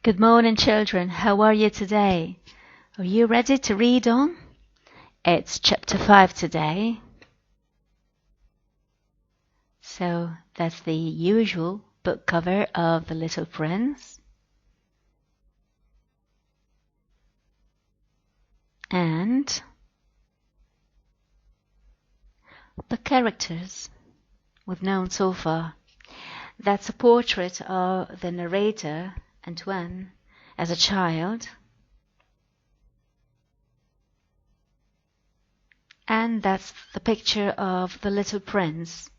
Good morning, children. How are you today? Are you ready to read on? It's chapter 5 today. So that's the usual book cover of The Little Prince. And the characters we've known so far. That's a portrait of the narrator, Antoine, as a child. And that's the picture of the little prince,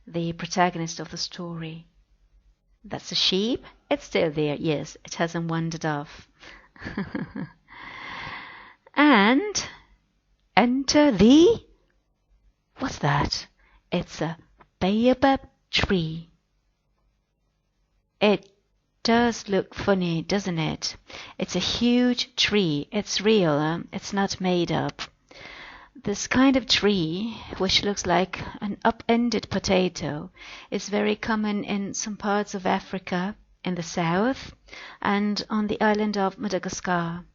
the protagonist of the story. That's a sheep. It's still there. Yes, it hasn't wandered off. And enter the... What's that? It's a baobab tree. It does look funny, doesn't it? It's a huge tree. It's real. It's not made up. This kind of tree, which looks like an up-ended potato, is very common in some parts of Africa, in the south, and on the island of Madagascar,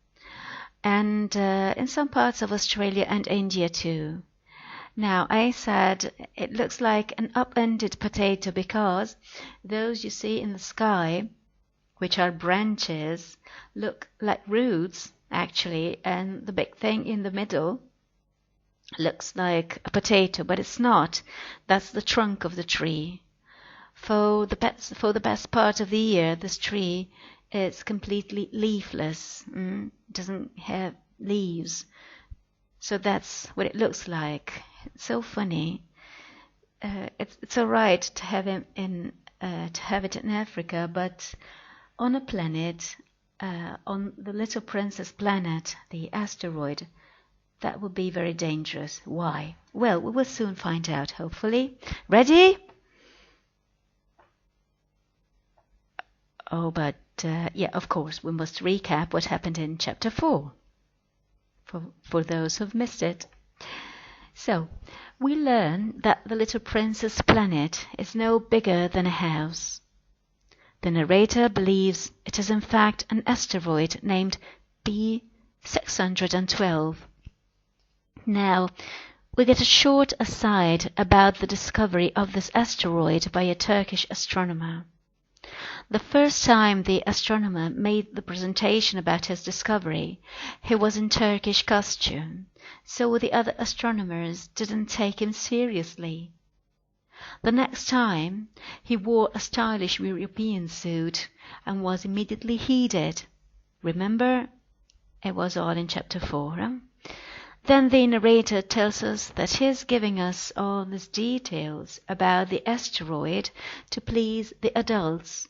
and in some parts of Australia and India too. Now, I said it looks like an up-ended potato because those you see in the sky, which are branches, look like roots, actually, and the big thing in the middle looks like a potato, but it's not. That's the trunk of the tree. For the best part of the year, this tree is completely leafless. Doesn't have leaves. So that's what it looks like. It's so funny. It's all right to have it in Africa, but on a planet, on the Little Princess planet, the asteroid, that would be very dangerous. Why? Well, we will soon find out, hopefully. Ready? Oh, but yeah, of course, we must recap what happened in chapter 4 for those who've missed it. So, we learn that the Little Princess planet is no bigger than a house. The narrator believes it is in fact an asteroid named B612. Now, we get a short aside about the discovery of this asteroid by a Turkish astronomer. The first time the astronomer made the presentation about his discovery, he was in Turkish costume, so the other astronomers didn't take him seriously. The next time, he wore a stylish European suit and was immediately heeded. Remember? It was all in chapter 4. Then the narrator tells us that he's giving us all these details about the asteroid to please the adults,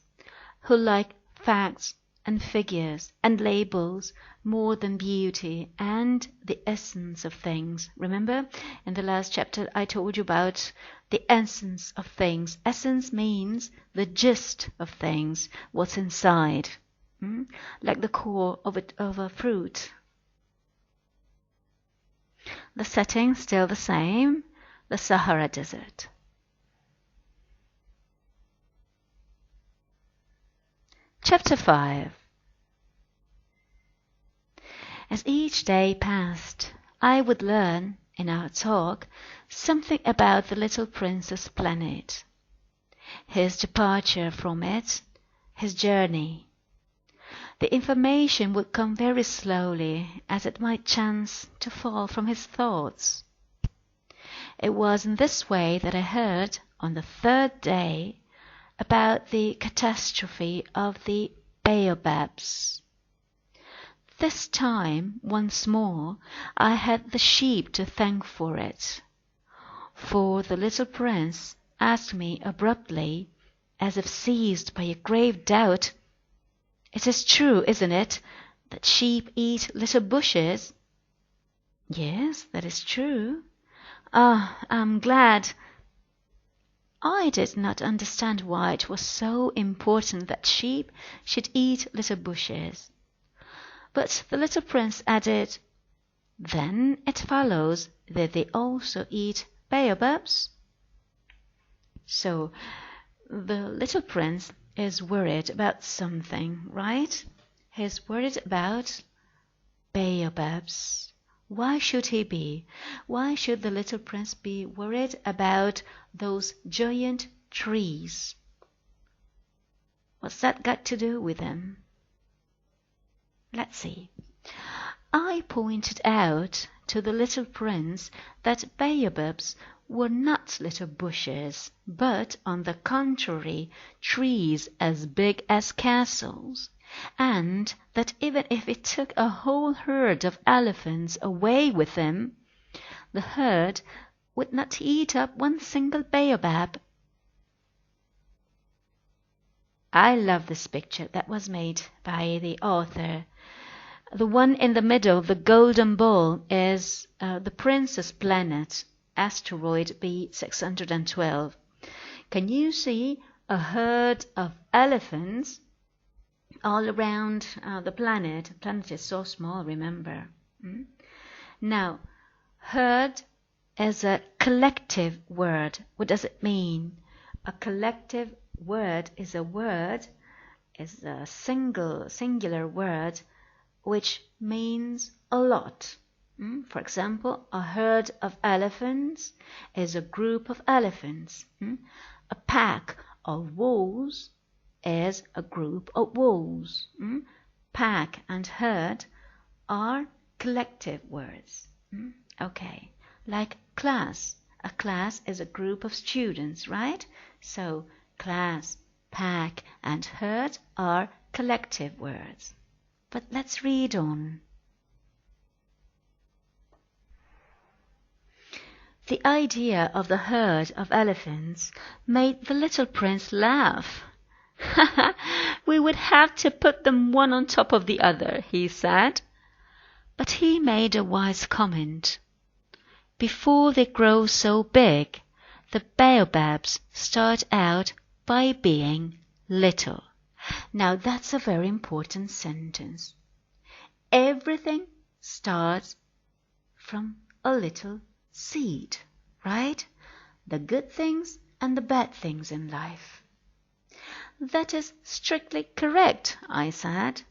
who like facts and figures and labels more than beauty and the essence of things. Remember, in the last chapter I told you about the essence of things. Essence means the gist of things, what's inside, like the core of a fruit. The setting still the same, the Sahara Desert. Chapter 5. As each day passed, I would learn, in our talk, something about the Little Princess planet, his departure from it, his journey. The information would come very slowly, as it might chance to fall from his thoughts. It was in this way that I heard, on the third day, about the catastrophe of the baobabs. This time, once more, I had the sheep to thank for it, for the little prince asked me abruptly, as if seized by a grave doubt, "It is true, isn't it, that sheep eat little bushes?" "Yes, that is true." "Ah, I'm glad." I did not understand why it was so important that sheep should eat little bushes. But the little prince added, "Then it follows that they also eat baobabs?" So the little prince is worried about something, right? He's worried about baobabs. Why should he be? Why should the little prince be worried about those giant trees? What's that got to do with him? Let's see. I pointed out to the little prince that baobabs were not little bushes, but on the contrary, trees as big as castles, and that even if he took a whole herd of elephants away with him, the herd would not eat up one single baobab. I love this picture that was made by the author. The one in the middle, the golden ball, is the Princess Planet, asteroid B612. Can you see a herd of elephants all around the planet? The planet is so small, remember. Now, herd is a collective word. What does it mean? A collective word is a singular word which means a lot. For example, a herd of elephants is a group of elephants. A pack of wolves is a group of wolves. Pack and herd are collective words. Okay, like class. A class is a group of students, right? So class, pack, and herd are collective words. But let's read on. The idea of the herd of elephants made the little prince laugh. We would have to put them one on top of the other, he said. But he made a wise comment. Before they grow so big, the baobabs start out by being little. Now that's a very important sentence. Everything starts from a little seed, right? The good things and the bad things in life. That is strictly correct, I said.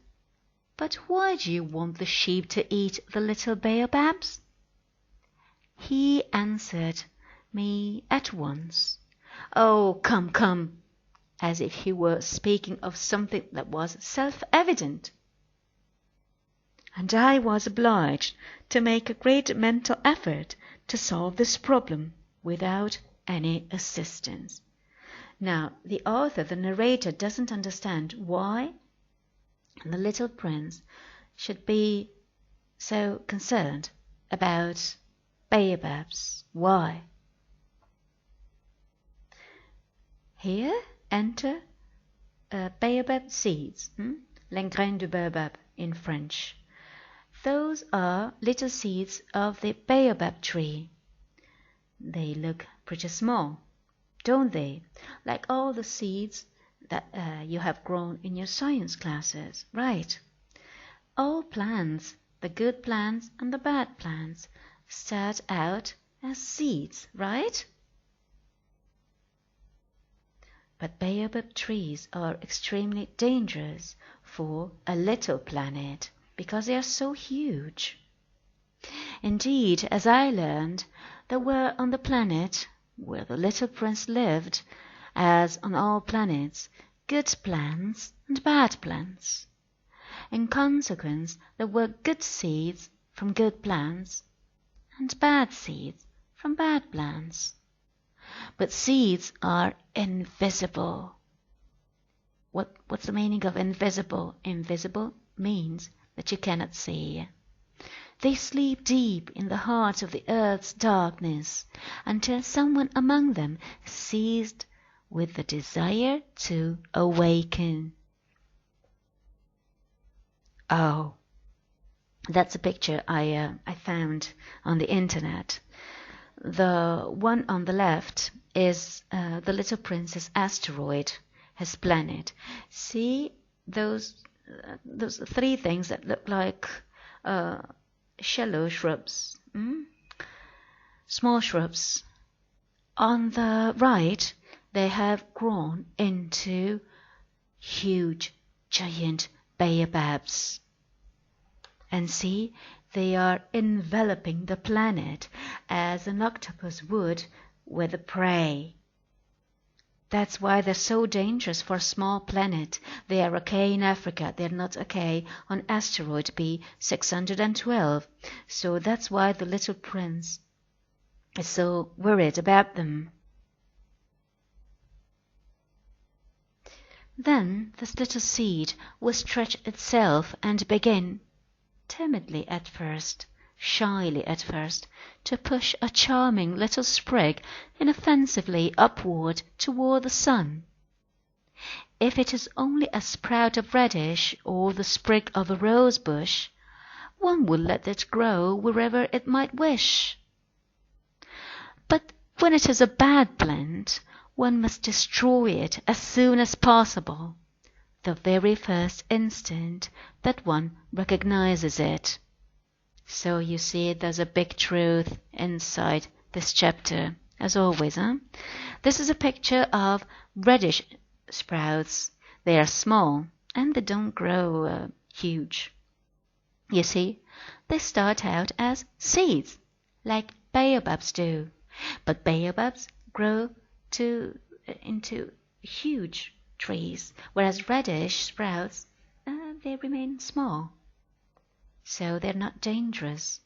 But why do you want the sheep to eat the little baobabs? He answered me at once. Oh, come, as if he were speaking of something that was self-evident. And I was obliged to make a great mental effort to solve this problem without any assistance. Now, the author, the narrator, doesn't understand why the little prince should be so concerned about baobabs. Why? Here enter baobab seeds, les graines de baobab in French. Those are little seeds of the baobab tree. They look pretty small, don't they? Like all the seeds that you have grown in your science classes, right? All plants, the good plants and the bad plants, start out as seeds, right? But baobab trees are extremely dangerous for a little planet because they are so huge. Indeed, as I learned, there were on the planet where the little prince lived, as on all planets, good plants and bad plants. In consequence, there were good seeds from good plants and bad seeds from bad plants. But seeds are invisible. What's the meaning of invisible? Invisible means that you cannot see. They sleep deep in the heart of the earth's darkness until someone among them is seized with the desire to awaken. Oh, that's a picture I found on the internet. The one on the left is the little prince's asteroid, his planet. See those three things that look like shallow shrubs, small shrubs. On the right, they have grown into huge, giant baobabs. And see, they are enveloping the planet as an octopus would with a prey. That's why they're so dangerous for a small planet. They are okay in Africa. They're not okay on asteroid B612. So that's why the little prince is so worried about them. Then this little seed will stretch itself and begin, timidly at first, shyly at first, to push a charming little sprig inoffensively upward toward the sun. If it is only a sprout of radish or the sprig of a rose bush, one will let it grow wherever it might wish. But when it is a bad plant, one must destroy it as soon as possible, the very first instant that one recognizes it. So you see, there's a big truth inside this chapter, as always. This is a picture of radish sprouts. They are small and they don't grow huge. You see, they start out as seeds, like baobabs do. But baobabs grow into huge trees, whereas radish sprouts, they remain small. So they're not dangerous.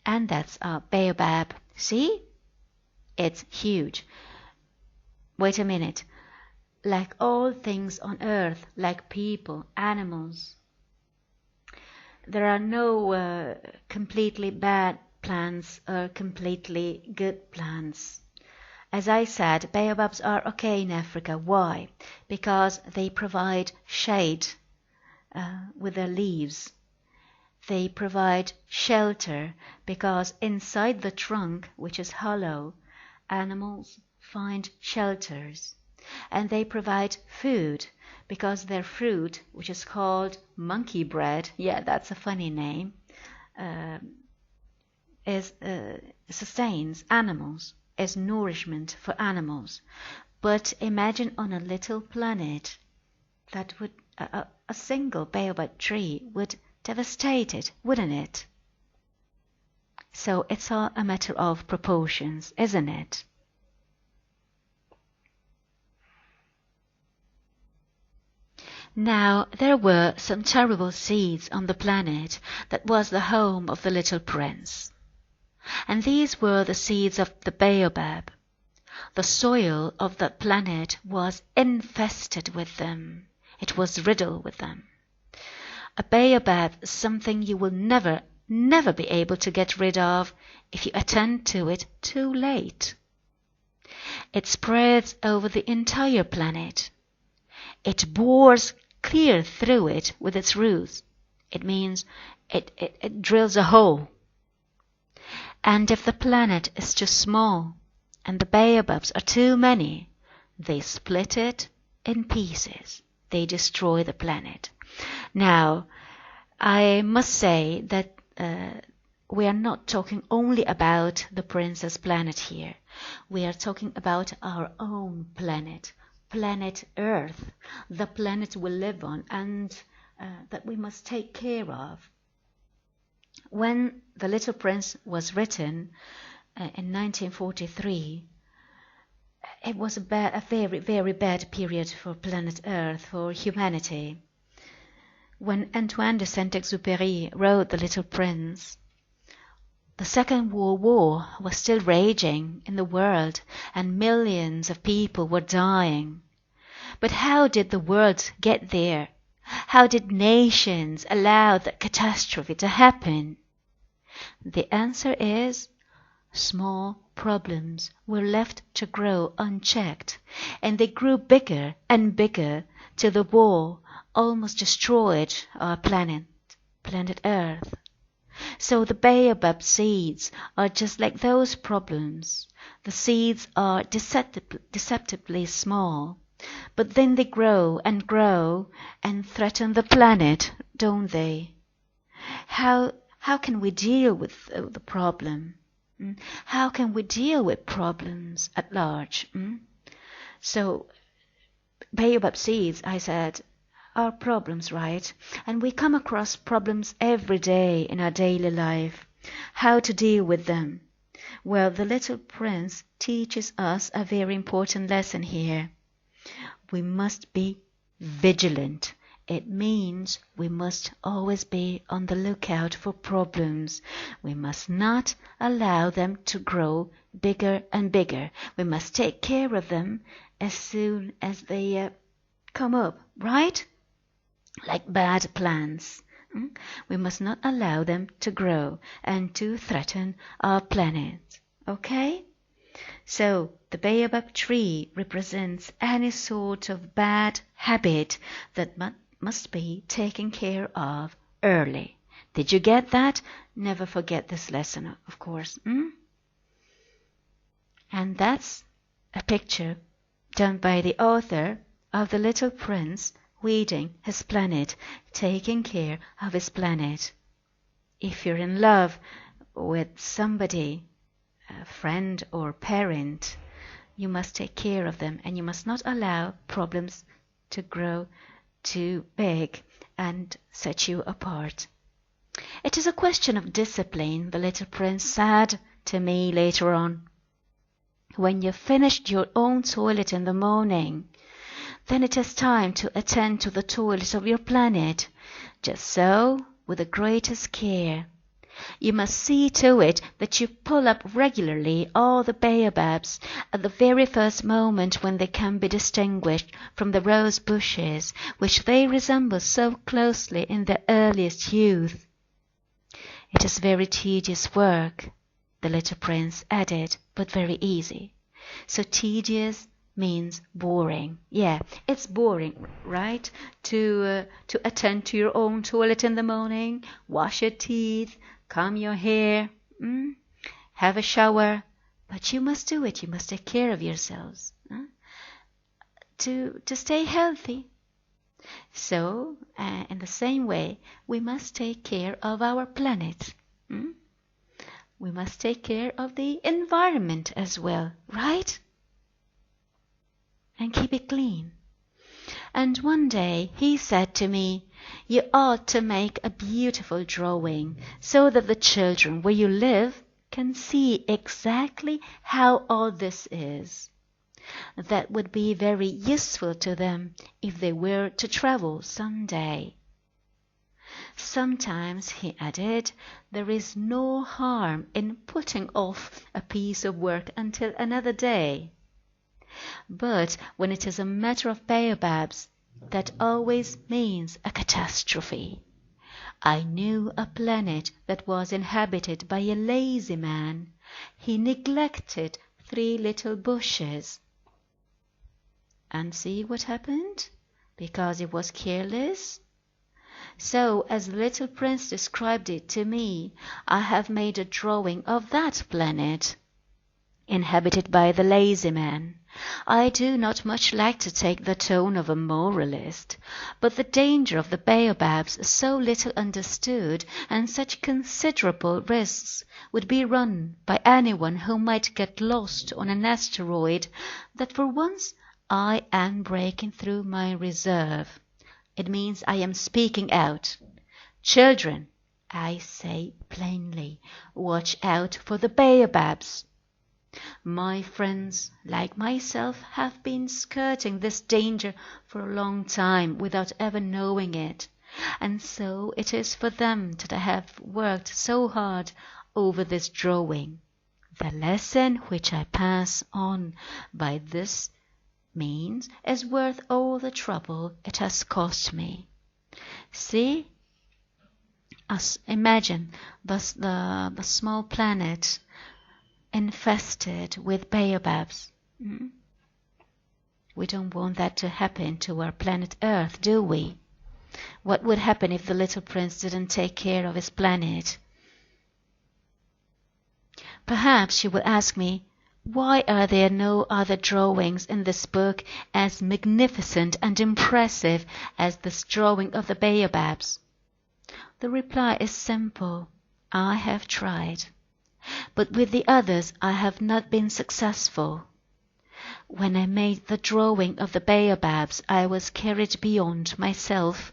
And that's a baobab. See? It's huge. Wait a minute. Like all things on earth, like people, animals, there are no completely bad plants or completely good plants. As I said, baobabs are okay in Africa. Why? Because they provide shade with their leaves. They provide shelter because inside the trunk, which is hollow, animals find shelters. And they provide food because their fruit, which is called monkey bread, yeah, that's a funny name, sustains animals, as nourishment for animals. But imagine on a little planet that would a single baobab tree would devastate it, wouldn't it? So it's all a matter of proportions, isn't it? Now there were some terrible seeds on the planet that was the home of the little prince. And these were the seeds of the baobab. The soil of that planet was infested with them. It was riddled with them. A baobab is something you will never be able to get rid of if you attend to it too late. It spreads over the entire planet. It bores clear through it with its roots. It means it drills a hole. And if the planet is too small and the baobabs are too many, they split it in pieces. They destroy the planet. Now, I must say that we are not talking only about the Princess Planet here. We are talking about our own planet, planet Earth, the planet we live on and that we must take care of. When The Little Prince was written in 1943, it was a very, very bad period for planet Earth, for humanity. When Antoine de Saint-Exupéry wrote The Little Prince, the Second World War was still raging in the world and millions of people were dying. But how did the world get there? How did nations allow that catastrophe to happen? The answer is small problems were left to grow unchecked, and they grew bigger and bigger till the war almost destroyed our planet Earth. So the baobab seeds are just like those problems. The seeds are deceptively small, but then they grow and threaten the planet, don't they? How can we deal with the problem? How can we deal with problems at large? So, baobab seeds, I said, are problems, right? And we come across problems every day in our daily life. How to deal with them? Well, the little prince teaches us a very important lesson here. We must be vigilant. It means we must always be on the lookout for problems. We must not allow them to grow bigger and bigger. We must take care of them as soon as they come up, right? Like bad plants. We must not allow them to grow and to threaten our planet. Okay? So, the baobab tree represents any sort of bad habit that must be taken care of early. Did you get that? Never forget this lesson, of course. And that's a picture done by the author of The Little Prince weeding his planet, taking care of his planet. If you're in love with somebody, a friend or parent, you must take care of them, and you must not allow problems to grow too big and set you apart. It is a question of discipline, the little prince said to me later on. When you've finished your own toilet in the morning, then it is time to attend to the toilet of your planet. Just so, with the greatest care. You must see to it that you pull up regularly all the baobabs at the very first moment when they can be distinguished from the rose bushes, which they resemble so closely in their earliest youth. It is very tedious work, the little prince added, but very easy. So tedious means boring. Yeah, it's boring, right? To attend to your own toilet in the morning, wash your teeth, comb your hair, have a shower. But you must do it. You must take care of yourselves to stay healthy. So, in the same way, we must take care of our planet. We must take care of the environment as well, right? And keep it clean. And one day he said to me, "You ought to make a beautiful drawing so that the children where you live can see exactly how all this is. That would be very useful to them if they were to travel some day." Sometimes, he added, there is no harm in putting off a piece of work until another day. But when it is a matter of baobabs, that always means a catastrophe. I knew a planet that was inhabited by a lazy man. He neglected 3 little bushes. And see what happened? Because he was careless? So, as the little prince described it to me, I have made a drawing of that planet, inhabited by the lazy man. I do not much like to take the tone of a moralist, but the danger of the baobabs is so little understood, and such considerable risks would be run by anyone who might get lost on an asteroid, that for once I am breaking through my reserve. It means I am speaking out. Children, I say plainly, watch out for the baobabs. My friends, like myself, have been skirting this danger for a long time without ever knowing it, and so it is for them that I have worked so hard over this drawing. The lesson which I pass on by this means is worth all the trouble it has cost me. See? Imagine the small planet infested with baobabs. We don't want that to happen to our planet Earth, do we? What would happen if the little prince didn't take care of his planet? Perhaps you will ask me, why are there no other drawings in this book as magnificent and impressive as this drawing of the baobabs? The reply is simple. I have tried. But with the others I have not been successful. When I made the drawing of the baobabs, I was carried beyond myself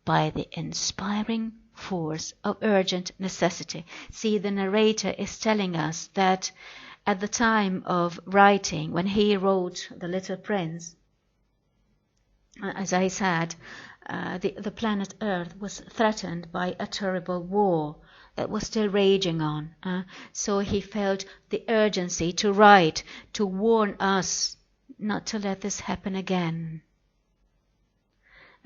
by the inspiring force of urgent necessity. See, the narrator is telling us that at the time of writing, when he wrote The Little Prince, as I said, the planet Earth was threatened by a terrible war that was still raging on. So he felt the urgency to write, to warn us not to let this happen again.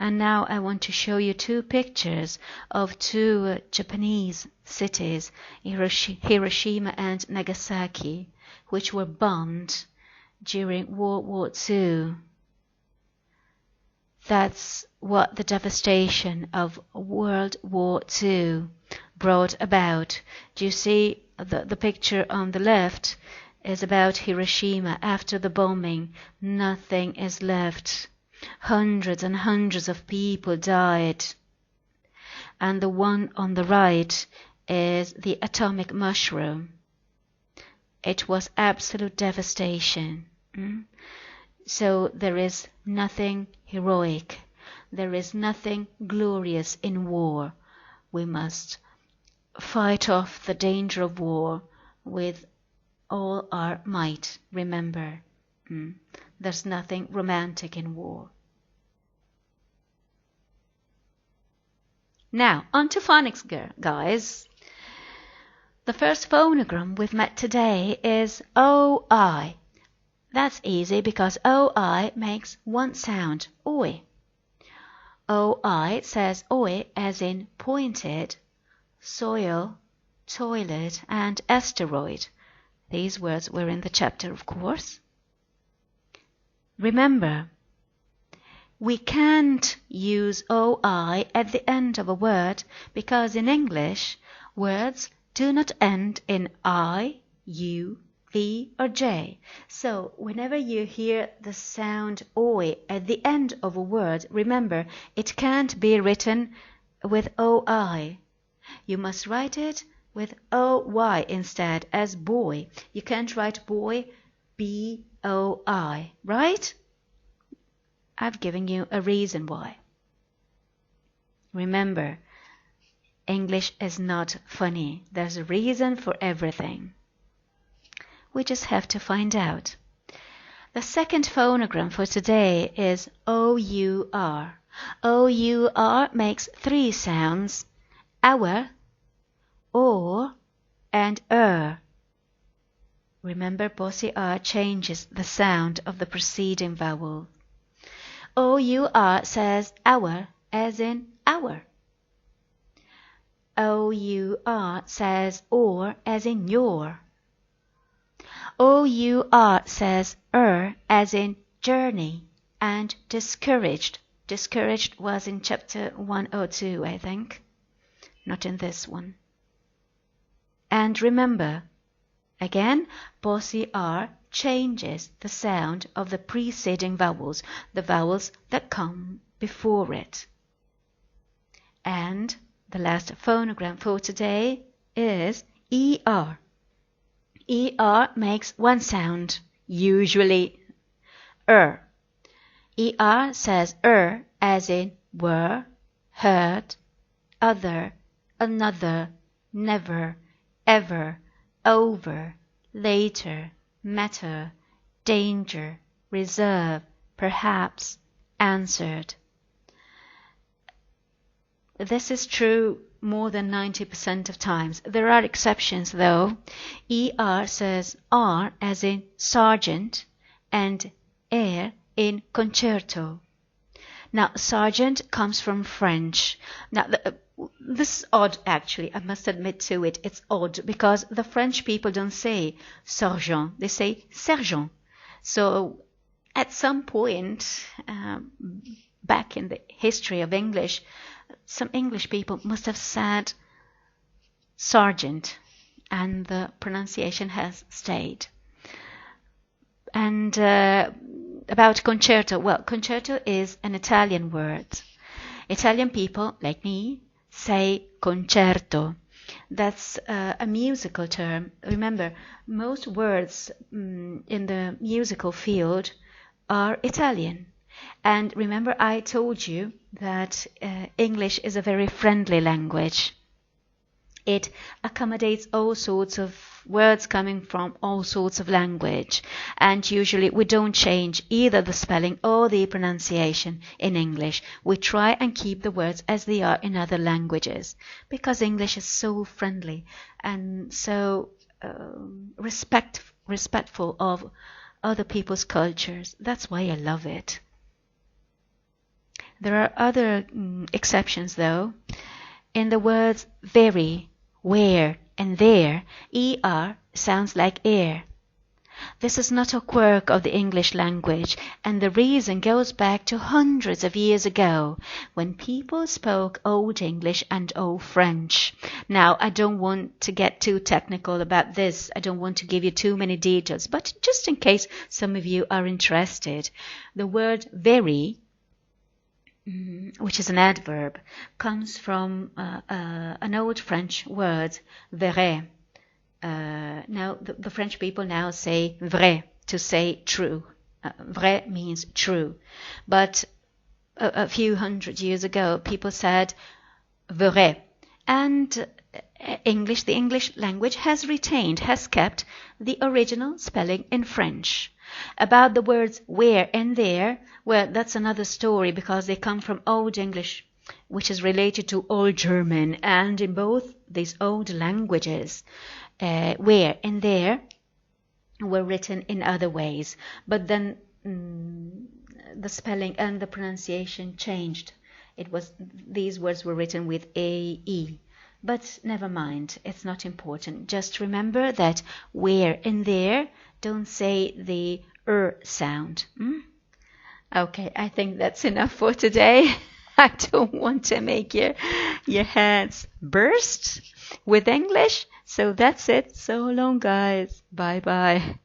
And now I want to show you two pictures of two Japanese cities, Hiroshima and Nagasaki, which were bombed during World War II. That's what the devastation of World War II brought about. Do you see the picture on the left is about Hiroshima. After the bombing, nothing is left. Hundreds and hundreds of people died. And the one on the right is the atomic mushroom. It was absolute devastation. So there is nothing heroic. There is nothing glorious in war. We must fight off the danger of war with all our might. Remember, there's nothing romantic in war. Now, on to phonics, guys. The first phonogram we've met today is OI. That's easy because OI makes one sound, oi. OI says oi as in pointed, soil, toilet, and asteroid. These words were in the chapter, of course. Remember, we can't use OI at the end of a word because in English, words do not end in I, U, V, or J. So whenever you hear the sound OI at the end of a word, remember, it can't be written with OI. You must write it with OY instead, as boy. You can't write boy B-O-I, right? I've given you a reason why. Remember, English is not funny. There's a reason for everything. We just have to find out. The second phonogram for today is O-U-R. O-U-R makes three sounds: our, or, and Remember, bossy R changes the sound of the preceding vowel. O-U-R says our as in our. O-U-R says or as in your. O-U-R says as in journey and discouraged. Discouraged was in chapter 102, I think. Not in this one. And remember, again, bossy R changes the sound of the preceding vowels, the vowels that come before it. And the last phonogram for today is ER. ER makes one sound, usually ER says as in were, heard, other, another, never, ever, over, later, matter, danger, reserve, perhaps, answered. This is true more than 90% of times. There are exceptions though. ER says R as in sergeant and air in concerto. Now, sergeant comes from French. Now, this is odd actually, I must admit to it. It's odd because the French people don't say sergeant, they say sergent. So at some point back in the history of English, some English people must have said sergeant, and the pronunciation has stayed. And about concerto, well, concerto is an Italian word. Italian people, like me, say concerto. That's a musical term. Remember, most words in the musical field are Italian. And remember, I told you that English is a very friendly language. It accommodates all sorts of words coming from all sorts of language. And usually we don't change either the spelling or the pronunciation in English. We try and keep the words as they are in other languages because English is so friendly and so respectful of other people's cultures. That's why I love it. There are other exceptions though. In the words very, where, and there, er sounds like air. This is not a quirk of the English language, and the reason goes back to hundreds of years ago, when people spoke Old English and Old French. Now, I don't want to get too technical about this. I don't want to give you too many details, but just in case some of you are interested, the word very, which is an adverb, comes from an old French word, vrai. Now, the French people now say vrai, to say true. Vrai means true. But a few hundred years ago, people said vrai. And the English language has kept the original spelling in French. About the words where and there, well, that's another story because they come from Old English, which is related to Old German, and in both these old languages, where and there were written in other ways, but then the spelling and the pronunciation changed. These words were written with A-E. But never mind, it's not important. Just remember that where and there don't say the sound. Okay, I think that's enough for today. I don't want to make your heads burst with English. So that's it. So long, guys. Bye-bye.